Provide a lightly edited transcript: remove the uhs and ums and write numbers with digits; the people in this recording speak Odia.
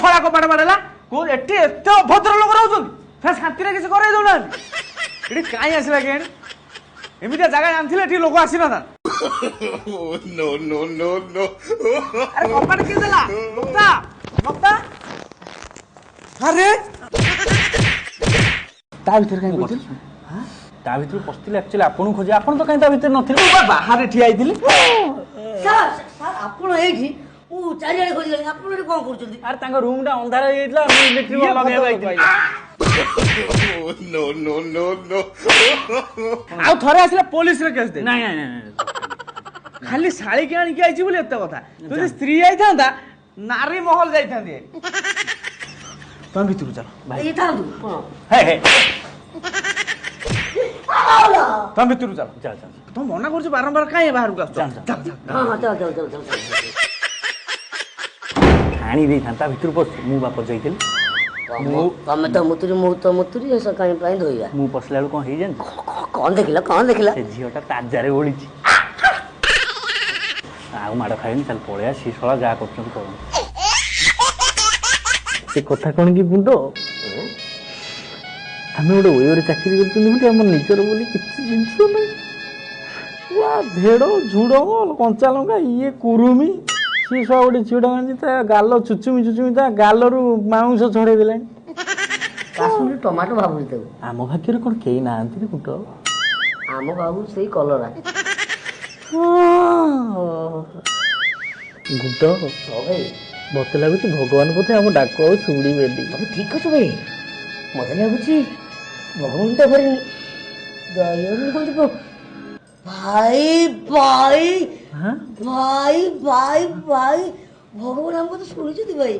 ଶଳା କବାଟ ବାଡେଇଲା କୋ ଏଠି ଏତେ ଅଭଦ୍ର ଲୋକ ରହୁଛନ୍ତି ଫେର ଶାନ୍ତିରେ କିଛି କରେଇ ଦଉନାହାନ୍ତି ଏଠି କାଇଁ ଆସିଲା କେଜାଣି ଏମିତିଆ ଜାଗା ଜାଣିଥିଲେ ଏଠି ଲୋକ ଆସିନଥାନ୍ତା ଆରେ କବାଟ କିଏ ଦେଲା ଲତା ଲତା ଆରେ ତା ଭିତରେ କାଇଁ ପଶିଲ ତା ଭିତରୁ ପଶିଥିଲେ ଆକ୍ଚୁଆଲି ଆପଣଙ୍କୁ ଖୋଜି ଆପଣ ତ କାଇଁ ତା ଭିତରେ ନଥିଲେ ବାହାରେ ଠିଆ ହେଇଥିଲି ସାର୍ ସାର୍ ଆପଣ ଏଇଠି ମୁଁ ଚାରିଆଡେ ଖୋଜିଲେଣି ଆପଣ ଏଠି କଣ କରୁଛନ୍ତି? ଆରେ ତାଙ୍କ ରୁମ୍ ଟା ଅନ୍ଧାର ହେଇଯାଇଥିଲା ମୁଁ ଇଲେକ୍ଟ୍ରିକ୍ ବଲ୍ବ ଲଗେଇବା ଯାଇଥିଲି ଆଉ ଥରେ ଆସିଲେ ପୋଲିସରେ କେସ୍ ଦେ ନାଇଁ ନାଇଁ ନାଇଁ ଖାଲି ଶାଳୀକି ଆଣିକି ଆଇଛି ବୋଲି ଏତେ କଥା ଯଦି ସ୍ତ୍ରୀ ଯାଇଥାନ୍ତା ନାରୀ ମହଲ ଯାଇଥାନ୍ତି ତମେ ଭିତରକୁ ଚାଲ ଏଇ ଥାନ୍ତୁ ତମେ ଭିତରକୁ ଚାଲ ଚାଲ ଚାଲ ତମେ ମନା କରୁଛ ବାରମ୍ବାର କାଇଁ ବାହାରକୁ ଆସୁଛ ଆଣି ଦେଇଥାନ୍ତା ଭିତରୁ ପଶି ମୁଁ ବାପ ଯାଇଥିଲି ତମେ ତ ମୁତୁରି ମୁଁ ତ ମୁତୁରି କାଇଁ ପାଇଁ ଧୋଇବା ମୁଁ ପଶିଲା ବେଳକୁ କଣ ହେଇଯାନ୍ତି କଣ ଦେଖିଲା ସେ ଝିଅଟା ତାଜାରେ ଓଳିଛି ଆଉ ମାଡ଼ ଖାଇନି ଚାଲ ପଳେଇବା ସେ ଶଳା ଯାହା କରୁଛନ୍ତି କରନ୍ତୁ ସେ କଥା କଣ କି ବୁଣ୍ଡ ଆମେ ଗୋଟେ ଓୟରେ ଚାକିରି କରୁଛନ୍ତି ବୋଲି ଆମର ନିଜର ବୋଲି କିଛି ଜିନିଷ ନାହିଁ ଝେଡ଼ ଝୁଡ଼ଙ୍ଗ କଞ୍ଚା ଲଙ୍କା ଇଏ କୁରୁମି ସିଏ ସହ ଗୋଟେ ଝିଅଟା ଆଣିଛି ତା ଗାଲ ଚୁଚୁମି ତା ଗାଲରୁ ମାଉଁସ ଛଡ଼େଇ ଦେଲାଣି କାଶ୍ମୀର ଟମାଟୋ ଭାବୁଛି ତାକୁ ଆମ ଭାଗ୍ୟରେ କଣ କେହି ନାହାନ୍ତି ରେ ବୁଟ ଆମ ବାବୁ ସେଇ କଲରା ଗୁଟ ଭାଇ ମତେ ଲାଗୁଛି ଭଗବାନ ବୋଧେ ଆମ ଡାକ ଆଉ ଶୁଣିବେନି ତମେ ଠିକ ଅଛ ଭାଇ ମତେ ଲାଗୁଛି ଭଗବାନ ତ କରିନି ଭାଇ ଭାଇ ଭାଇ ଭାଇ ଭାଇ ଭଗବାନ ଆମକୁ ତ ଶୁଣିଛନ୍ତି ଭାଇ